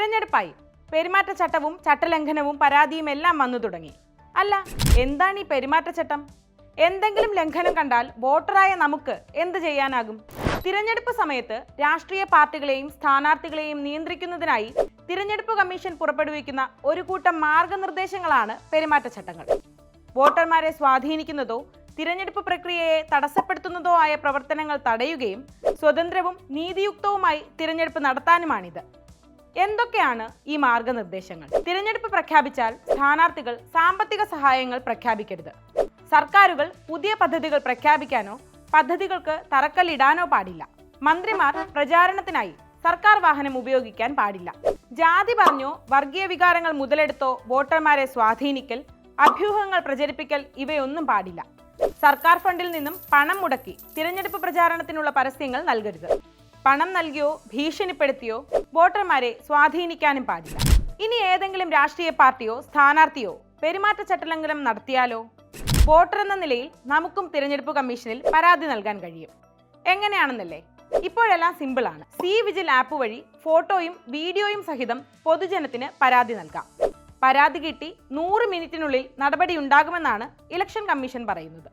തിരഞ്ഞെടുപ്പായി, പെരുമാറ്റച്ചട്ടവും ചട്ടലംഘനവും പരാതിയും എല്ലാം വന്നു തുടങ്ങി. അല്ല, എന്താണ് ഈ പെരുമാറ്റച്ചട്ടം? എന്തെങ്കിലും ലംഘനം കണ്ടാൽ വോട്ടറായ നമുക്ക് എന്ത് ചെയ്യാനാകും? തിരഞ്ഞെടുപ്പ് സമയത്ത് രാഷ്ട്രീയ പാർട്ടികളെയും സ്ഥാനാർത്ഥികളെയും നിയന്ത്രിക്കുന്നതിനായി തിരഞ്ഞെടുപ്പ് കമ്മീഷൻ പുറപ്പെടുവിക്കുന്ന ഒരു കൂട്ടം മാർഗനിർദ്ദേശങ്ങളാണ് പെരുമാറ്റച്ചട്ടങ്ങൾ. വോട്ടർമാരെ സ്വാധീനിക്കുന്നതോ തിരഞ്ഞെടുപ്പ് പ്രക്രിയയെ തടസ്സപ്പെടുത്തുന്നതോ ആയ പ്രവർത്തനങ്ങൾ തടയുകയും സ്വതന്ത്രവും നീതിയുക്തവുമായി തിരഞ്ഞെടുപ്പ് നടത്താനുമാണിത്. എന്തൊക്കെയാണ് ഈ മാർഗനിർദ്ദേശങ്ങൾ? തിരഞ്ഞെടുപ്പ് പ്രഖ്യാപിച്ചാൽ സ്ഥാനാർത്ഥികൾ സാമ്പത്തിക സഹായങ്ങൾ പ്രഖ്യാപിക്കരുത്. സർക്കാരുകൾ പുതിയ പദ്ധതികൾ പ്രഖ്യാപിക്കാനോ പദ്ധതികൾക്ക് തറക്കല്ലിടാനോ പാടില്ല. മന്ത്രിമാർ പ്രചാരണത്തിനായി സർക്കാർ വാഹനം ഉപയോഗിക്കാൻ പാടില്ല. ജാതി പറഞ്ഞോ വർഗീയ വികാരങ്ങൾ മുതലെടുത്തോ വോട്ടർമാരെ സ്വാധീനിക്കൽ, അഭ്യൂഹങ്ങൾ പ്രചരിപ്പിക്കൽ ഇവയൊന്നും പാടില്ല. സർക്കാർ ഫണ്ടിൽ നിന്നും പണം മുടക്കി തിരഞ്ഞെടുപ്പ് പ്രചാരണത്തിനുള്ള പരസ്യങ്ങൾ നൽകരുത്. പണം നൽകിയോ ഭീഷണിപ്പെടുത്തിയോ വോട്ടർമാരെ സ്വാധീനിക്കാനും പാടില്ല. ഇനി ഏതെങ്കിലും രാഷ്ട്രീയ പാർട്ടിയോ സ്ഥാനാർത്ഥിയോ പെരുമാറ്റച്ചട്ടലംഘനം നടത്തിയാലോ? വോട്ടർ എന്ന നിലയിൽ നമുക്കും തിരഞ്ഞെടുപ്പ് കമ്മീഷനിൽ പരാതി നൽകാൻ കഴിയും. എങ്ങനെയാണെന്നല്ലേ? ഇപ്പോഴെല്ലാം സിമ്പിളാണ്. സി വിജിൽ ആപ്പ് വഴി ഫോട്ടോയും വീഡിയോയും സഹിതം പൊതുജനത്തിന് പരാതി നൽകാം. പരാതി കിട്ടി 100 മിനിറ്റിനുള്ളിൽ നടപടി ഉണ്ടാകുമെന്നാണ് ഇലക്ഷൻ കമ്മീഷൻ പറയുന്നത്.